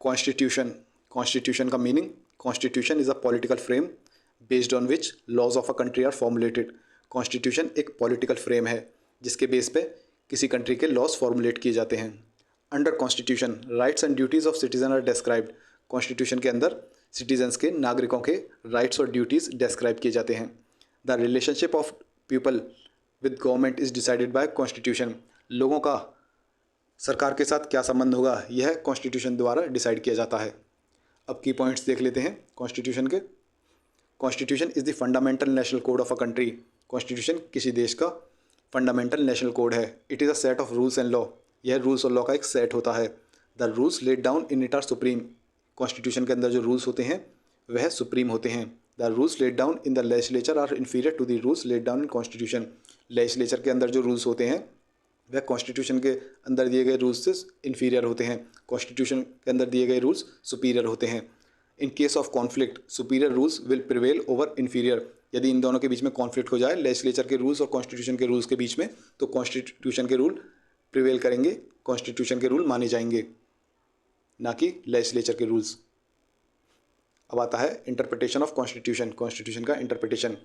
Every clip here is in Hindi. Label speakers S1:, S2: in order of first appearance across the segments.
S1: कॉन्स्टिट्यूशन, कॉन्स्टिट्यूशन का meaning, constitution is a political frame based on which laws of a country are formulated. Constitution एक पॉलिटिकल फ्रेम है जिसके बेस पे किसी कंट्री के लॉज फॉर्मुलेट किए जाते हैं। Under constitution rights and duties of citizen are described. Constitution के अंदर सिटीजन्स के, नागरिकों के राइट्स और ड्यूटीज़ डिस्क्राइब किए जाते हैं। The relationship of people with government is decided by constitution. लोगों का सरकार के साथ क्या संबंध होगा यह कॉन्स्टिट्यूशन द्वारा डिसाइड किया जाता है। अब की पॉइंट्स देख लेते हैं कॉन्स्टिट्यूशन के। Constitution is the fundamental national code of a country. Constitution किसी देश का फंडामेंटल नेशनल कोड है। It is a set of rules and law. यह रूल्स और लॉ का एक सेट होता है। The rules laid down in it are supreme. Constitution के अंदर जो रूल्स होते हैं वह सुप्रीम होते हैं। The rules laid down in the legislature are inferior to the rules laid down in constitution. Legislature के अंदर जो रूल्स होते हैं वह कॉन्स्टिट्यूशन के अंदर दिए गए रूल्स से इन्फीरियर होते हैं। कॉन्स्टिट्यूशन के अंदर दिए गए रूल्स सुपीरियर होते हैं। In case of conflict superior rules will prevail over inferior. यदि इन दोनों के बीच में कॉन्फ्लिक्ट हो जाए, लेजिस्लेचर के रूल्स और कॉन्स्टिट्यूशन के रूल्स के बीच में, तो कॉन्स्टिट्यूशन के रूल प्रिवेल करेंगे, कॉन्स्टिट्यूशन के रूल माने जाएंगे, ना कि लेजिस्लेचर के रूल्स। अब आता है इंटरप्रिटेशन ऑफ कॉन्स्टिट्यूशन। कॉन्स्टिट्यूशन का interpretation.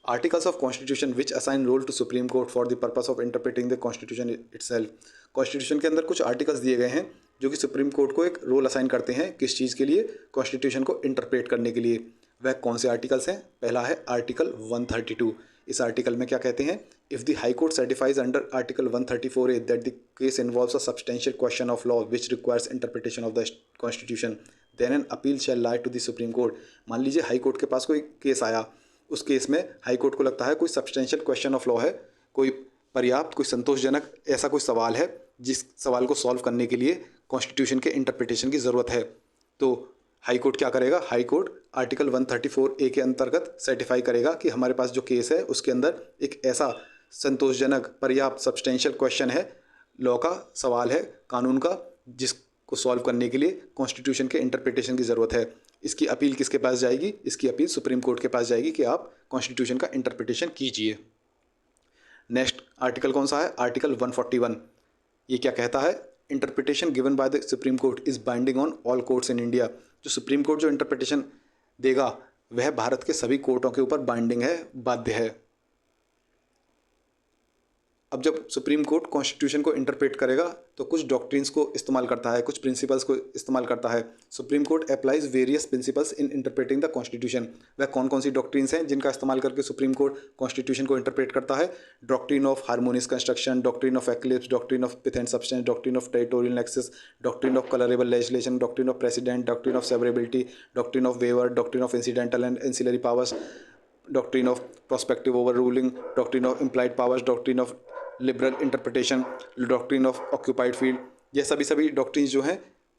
S1: Articles of constitution which assign role to supreme court for the purpose of interpreting the constitution itself. Constitution के अंदर कुछ आर्टिकल्स दिए गए हैं जो कि सुप्रीम कोर्ट को एक रोल असाइन करते हैं। किस चीज़ के लिए? कॉन्स्टिट्यूशन को इंटरप्रेट करने के लिए। वह कौन से आर्टिकल्स हैं? पहला है आर्टिकल 132। इस आर्टिकल में क्या कहते हैं? If the high court certifies under article 134A that the case involves a substantial question of law which requires interpretation of the constitution then an appeal shall lie to the supreme court. मान लीजिए हाई कोर्ट के पास कोई केस आया, उस केस में हाई कोर्ट को लगता है कोई सब्सटेंशियल क्वेश्चन ऑफ लॉ है, कोई पर्याप्त, कोई संतोषजनक ऐसा कोई सवाल है जिस सवाल को सॉल्व करने के लिए कॉन्स्टिट्यूशन के इंटरप्रिटेशन की ज़रूरत है। तो हाई कोर्ट क्या करेगा? हाई कोर्ट आर्टिकल 134A के अंतर्गत सर्टिफाई करेगा कि हमारे पास जो केस है उसके अंदर एक ऐसा संतोषजनक, पर्याप्त, सब्सटेंशियल क्वेश्चन है, लॉ का सवाल है, कानून का, जिसको सॉल्व करने के लिए कॉन्स्टिट्यूशन के इंटरप्रिटेशन की ज़रूरत है। इसकी अपील किसके पास जाएगी? इसकी अपील सुप्रीम कोर्ट के पास जाएगी कि आप कॉन्स्टिट्यूशन का इंटरप्रिटेशन कीजिए। नेक्स्ट आर्टिकल कौन सा है? आर्टिकल 141। ये क्या कहता है? Interpretation given by the supreme court is binding on all courts in India. जो सुप्रीम कोर्ट जो इंटरप्रिटेशन देगा वह भारत के सभी कोर्टों के ऊपर बाइंडिंग है, बाध्य है। अब जब सुप्रीम कोर्ट कॉन्स्टिट्यूशन को इंटरप्रेट करेगा तो कुछ डॉक्ट्रिन्स को इस्तेमाल करता है, कुछ प्रिंसिपल्स को इस्तेमाल करता है। Supreme court applies various principles in interpreting the constitution. वह कौन कौन सी डॉक्ट्रिन्स हैं जिनका इस्तेमाल करके सुप्रीम कोर्ट कॉन्स्टिट्यूशन को इंटरप्रेट करता है? Doctrine of harmonious construction, doctrine of eclipse, doctrine of pith and substance, doctrine of territorial nexus, doctrine of colourable legislation, doctrine of precedent, doctrine of severability, doctrine of waiver, doctrine of incidental and ancillary powers, doctrine of prospective overruling, doctrine of implied powers, doctrine of liberal interpretation, doctrine of occupied field. ये सभी डॉक्ट्रिन्स जो हैं,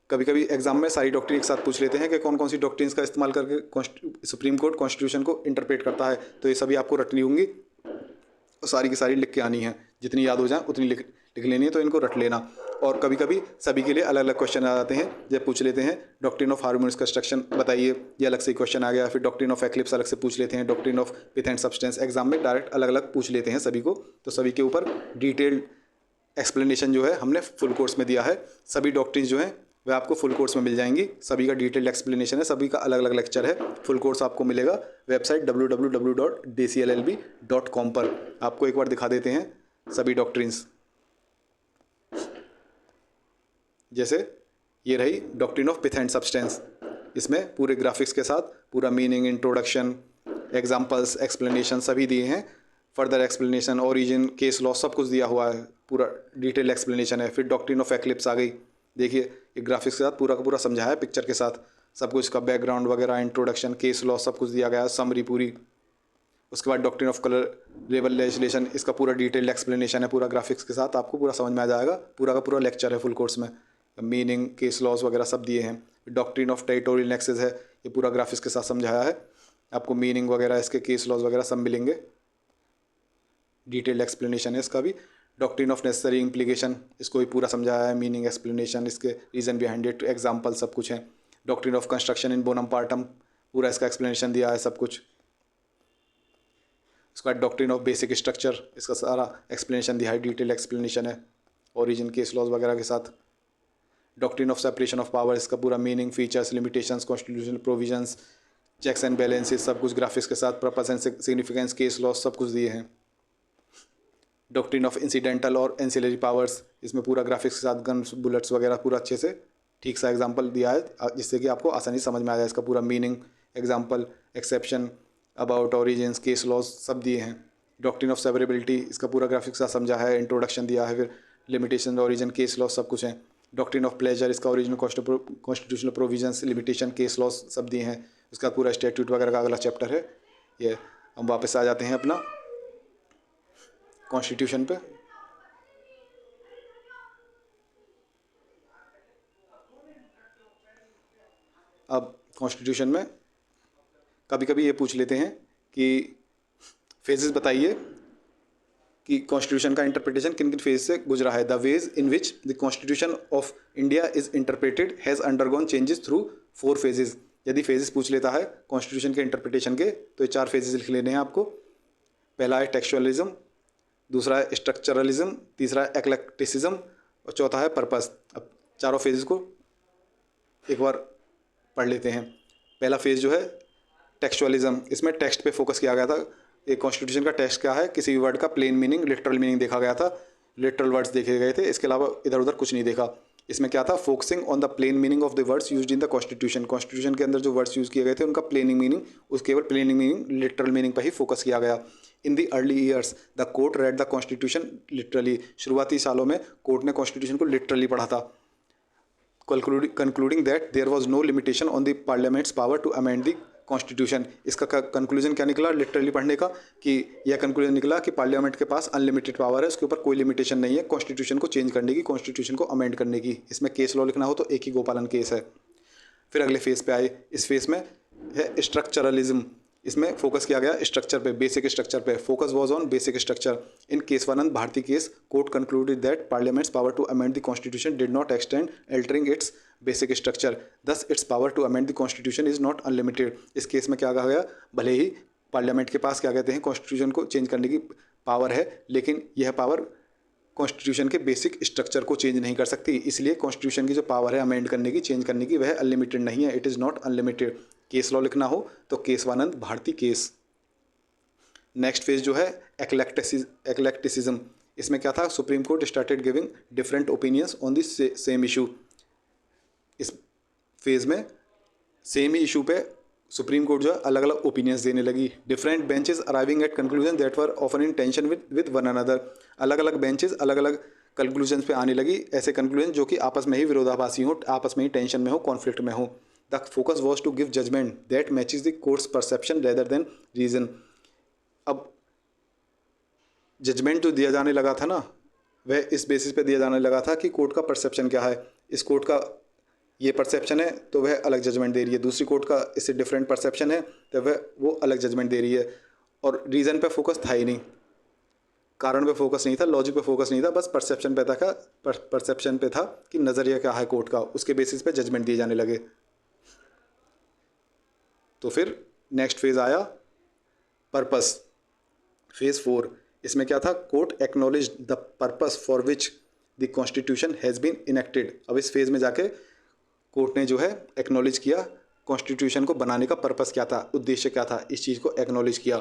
S1: कभी कभी एग्जाम में सारी डॉक्ट्रिन एक साथ पूछ लेते हैं कि कौन कौन सी डॉक्ट्रिन्स का इस्तेमाल करके सुप्रीम कोर्ट कॉन्स्टिट्यूशन को इंटरप्रेट करता है। तो ये सभी आपको रटनी होंगी और सारी की सारी लिख के आनी है। जितनी याद हो जाए उतनी लिख लेनी है, तो इनको रट लेना। और कभी कभी सभी के लिए अलग अलग क्वेश्चन आ जाते हैं। जब पूछ लेते हैं डॉक्ट्रिन ऑफ हार्मोनियस कंस्ट्रक्शन बताइए, ये अलग से क्वेश्चन आ गया। फिर डॉक्ट्रिन ऑफ एक्लिप्स अलग से पूछ लेते हैं, doctrine of pith and substance exam में डायरेक्ट अलग अलग पूछ लेते हैं सभी को। तो सभी के ऊपर डिटेल्ड एक्सप्लेनेशन जो है हमने फुल कोर्स में दिया है। सभी डॉक्ट्रिन्स जो हैं वह आपको फुल कोर्स में मिल जाएंगी। सभी का डिटेल्ड एक्सप्लेनेशन है, सभी का अलग अलग लेक्चर है। फुल कोर्स आपको मिलेगा वेबसाइट www.dcllb.com पर। आपको एक बार दिखा देते हैं सभी डॉक्ट्रिन्स। जैसे ये रही doctrine of pith and substance. इसमें पूरे ग्राफिक्स के साथ पूरा मीनिंग, इंट्रोडक्शन, एग्जाम्पल्स, एक्सप्लेनेशन सभी दिए हैं। Further explanation, origin, case law सब कुछ दिया हुआ है, पूरा डिटेल एक्सप्लेनेशन है। फिर डॉक्ट्रिन ऑफ एक्लिप्स आ गई। देखिए ये ग्राफिक्स के साथ पूरा का पूरा समझाया है, पिक्चर के साथ सब कुछ, इसका बैकग्राउंड वगैरह, इंट्रोडक्शन, केस लॉ सब कुछ दिया गया है, समरी पूरी। उसके बाद डॉक्ट्रिन ऑफ कलरेबल लेजिस्लेशन, इसका पूरा डिटेल्ड एक्सप्लेनेशन है, पूरा ग्राफिक्स के साथ आपको पूरा समझ में आ जाएगा। पूरा का पूरा लेक्चर है फुल कोर्स में। मीनिंग, केस लॉज वगैरह सब दिए हैं। डॉक्ट्रिन ऑफ टेरिटोरियल नेक्सस है, ये पूरा ग्राफिक्स के साथ समझाया है। आपको मीनिंग वगैरह, इसके केस लॉज वगैरह सब मिलेंगे। डिटेल्ड एक्सप्लेनेशन है इसका भी। डॉक्ट्रिन ऑफ नेसेसरी इम्प्लीकेशन, इसको भी पूरा समझाया है। मीनिंग, एक्सप्लेनेशन, इसके रीज़न बिहाइंड इट, एग्जाम्पल सब कुछ है। Doctrine of construction in Bonham partum, पूरा इसका एक्सप्लेनेशन दिया है सब कुछ। उसके बाद डॉक्ट्रिन ऑफ बेसिक स्ट्रक्चर, इसका सारा एक्सप्लेनेशन दिया है, डिटेल एक्सप्लेनेशन है, ओरिजिन, केस लॉज वगैरह के साथ। Doctrine of separation of power, इसका पूरा meaning, features, limitations, constitutional provisions, checks and balances, सब कुछ ग्राफिक्स के साथ, purpose and significance, case laws, सब कुछ दिए हैं। डॉक्ट्रिन ऑफ इंसिडेंटल और एंसिलरी पावर्स, इसमें पूरा ग्राफिक्स के साथ गन्स, बुलेट्स वगैरह पूरा अच्छे से ठीक सा एग्जांपल दिया है जिससे कि आपको आसानी से समझ में आ जाए। इसका पूरा meaning, example, exception, about, origins, case laws सब दिए हैं। डॉक्ट्रिन ऑफ सेवरेबिलिटी, इसका पूरा ग्राफिक्स का समझा है, इंट्रोडक्शन दिया है, फिर लिमिटेशन, ऑरिजिन, केस लॉस सब कुछ है। डॉक्ट्रिन ऑफ प्लेजर, इसका original constitutional provisions, limitation, case laws सब दिए हैं। उसका पूरा स्टैट्यूट वगैरह का अगला चैप्टर है ये। हम वापस आ जाते हैं अपना कॉन्स्टिट्यूशन पे। अब कॉन्स्टिट्यूशन में कभी कभी ये पूछ लेते हैं कि फेजेस बताइए कि कॉन्स्टिट्यूशन का इंटरप्रिटेशन किन किन फेज से गुजरा है। The ways in which the constitution of India is interpreted has undergone changes through 4 phases. यदि फेजेस पूछ लेता है कॉन्स्टिट्यूशन के इंटरप्रिटेशन के तो ये 4 फेजेस लिख लेने हैं आपको। पहला है टेक्सचुअलिज्म, दूसरा है स्ट्रक्चरलिज्म, तीसरा है एक्लेक्टिसिज्म और चौथा है पर्पस। अब चारों फेजेस को एक बार पढ़ लेते हैं। पहला फेज जो है टेक्सचुअलिज्म, इसमें टेक्स्ट पे फोकस किया गया था। एक कॉन्स्टिट्यूशन का टेक्स्ट क्या है, किसी भी वर्ड का प्लेन मीनिंग, लिटरल मीनिंग देखा गया था, लिटरल वर्ड्स देखे गए थे, इसके अलावा इधर उधर कुछ नहीं देखा। इसमें क्या था, focusing on the plain meaning of the words used in the constitution. Constitution के अंदर जो वर्ड्स यूज किए गए थे उनका प्लेनिंग मीनिंग, उस केवल प्लेनिंग मीनिंग, लिटरल मीनिंग पर ही फोकस किया गया। In the early years the court read the constitution literally. शुरुआती सालों में कोर्ट ने कॉन्स्टिट्यूशन को लिटरली पढ़ा था। concluding that there was no limitation on the parliament's power to amend the constitution. इसका कंक्लूजन क्या निकला लिटरली पढ़ने का, कि यह कंक्लूजन निकला कि पार्लियामेंट के पास अनलिमिटेड पावर है, उसके ऊपर कोई लिमिटेशन नहीं है कॉन्स्टिट्यूशन को चेंज करने की, कॉन्स्टिट्यूशन को अमेंड करने की। इसमें केस लॉ लिखना हो तो एक ही गोपालन केस है। फिर अगले फेज पे आए, इस फेज में है स्ट्रक्चरलिज्म। इसमें फोकस किया गया स्ट्रक्चर पे, बेसिक स्ट्रक्चर पे। Focus was on basic structure. In Kesavananda Bharati case court concluded that parliament's power to amend the constitution did not extend altering its basic structure, thus its power to amend the constitution is not unlimited. इस केस में क्या कहा गया, भले ही पार्लियामेंट के पास क्या कहते हैं कॉन्स्टिट्यूशन को चेंज करने की पावर है, लेकिन यह पावर कॉन्स्टिट्यूशन के बेसिक स्ट्रक्चर को चेंज नहीं कर सकती। इसलिए कॉन्स्टिट्यूशन की जो पावर है अमेंड करने की, चेंज करने की, वह अनलिमिटेड नहीं है, it is not unlimited. Case law लिखना हो तो Kesavananda Bharati case. Next phase जो है एक्लेक्टिसिज्म। इसमें क्या था, supreme court started giving different opinions on the same issue. इस फेज में सेम ही इशू पे सुप्रीम कोर्ट जो है अलग अलग ओपिनियंस देने लगी। Different benches arriving at conclusion that were often in tension with one another. अलग अलग बेंचेस अलग अलग कंक्लूजन पे आने लगी, ऐसे कंक्लूजन जो कि आपस में ही विरोधाभासी हो, आपस में ही टेंशन में हो, कॉन्फ्लिक्ट में हो। The focus was to give judgement that matches the court's perception rather than reason. अब जजमेंट जो दिया जाने लगा था ना, वह इस बेसिस पे दिया जाने लगा था कि कोर्ट का परसेप्शन क्या है। इस कोर्ट का ये परसेप्शन है तो वह अलग जजमेंट दे रही है, दूसरी कोर्ट का इससे डिफरेंट परसेप्शन है तो वह वो अलग जजमेंट दे रही है। और रीज़न पे फोकस था ही नहीं, कारण पे फोकस नहीं था, लॉजिक पे फोकस नहीं था, बस परसेप्शन पे था। परसेप्शन पे था कि नज़रिया क्या है कोर्ट का, उसके बेसिस पे जजमेंट दिए जाने लगे। तो फिर नेक्स्ट फेज आया पर्पस, फेज 4। इसमें क्या था, court acknowledge the purpose for which the constitution has been enacted. अब इस फेज में जाके कोर्ट ने जो है एक्नॉलेज किया कॉन्स्टिट्यूशन को बनाने का पर्पस क्या था, उद्देश्य क्या था, इस चीज़ को एक्नॉलेज किया।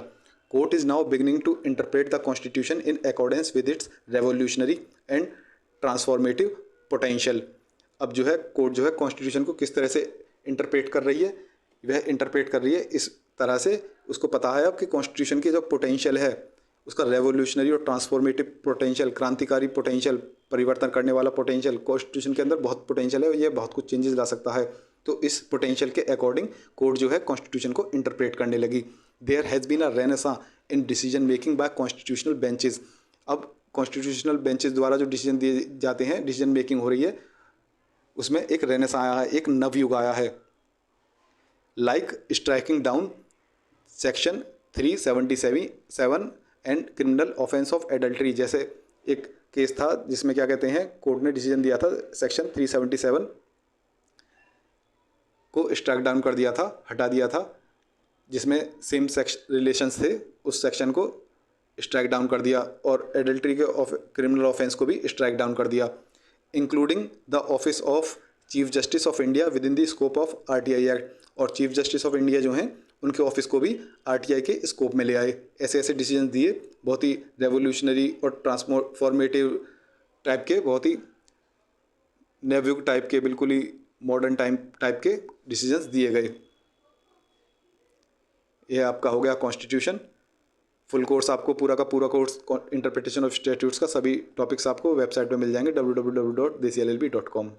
S1: Court is now beginning to interpret the constitution in accordance with its revolutionary and transformative potential. अब जो है कोर्ट जो है कॉन्स्टिट्यूशन को किस तरह से इंटरप्रेट कर रही है, वह इंटरप्रेट कर रही है इस तरह से, उसको पता है अब कि कॉन्स्टिट्यूशन की जो पोटेंशियल है उसका रेवोल्यूशनरी और ट्रांसफॉर्मेटिव पोटेंशियल, क्रांतिकारी पोटेंशियल, परिवर्तन करने वाला पोटेंशियल, कॉन्स्टिट्यूशन के अंदर बहुत पोटेंशियल है, ये बहुत कुछ चेंजेस ला सकता है। तो इस पोटेंशियल के अकॉर्डिंग कोर्ट जो है कॉन्स्टिट्यूशन को इंटरप्रेट करने लगी। There has been a renaissance in decision making by constitutional benches. अब कॉन्स्टिट्यूशनल बेंचेस द्वारा जो डिसीजन दिए जाते हैं, डिसीजन मेकिंग हो रही है, उसमें एक रेनेसां आया है, एक नवयुग आया है। Like striking down section 377 and criminal offence of adultery. जैसे एक केस था जिसमें क्या कहते हैं कोर्ट ने डिसीजन दिया था, सेक्शन 377 को स्ट्राइक डाउन कर दिया था, हटा दिया था, जिसमें सेम सेक्स रिलेशंस थे, उस सेक्शन को स्ट्राइक डाउन कर दिया, और एडल्ट्री के क्रिमिनल ऑफेंस को भी स्ट्राइक डाउन कर दिया। Including the office of chief justice of India with in the scope of RTI act, और चीफ जस्टिस ऑफ इंडिया जो हैं उनके ऑफिस को भी आरटीआई के स्कोप में ले आए। ऐसे ऐसे डिसीजन दिए, बहुत ही रेवोल्यूशनरी और ट्रांसफॉर्मेटिव टाइप के, बहुत ही नेवयुग टाइप के, बिल्कुल ही मॉडर्न टाइप के डिसीजंस दिए गए। ये आपका हो गया कॉन्स्टिट्यूशन। फुल कोर्स आपको पूरा का पूरा कोर्स इंटरप्रिटेशन ऑफ स्टैट्यूट्स का सभी टॉपिक्स आपको वेबसाइट पे मिल जाएंगे www.dcllb.com।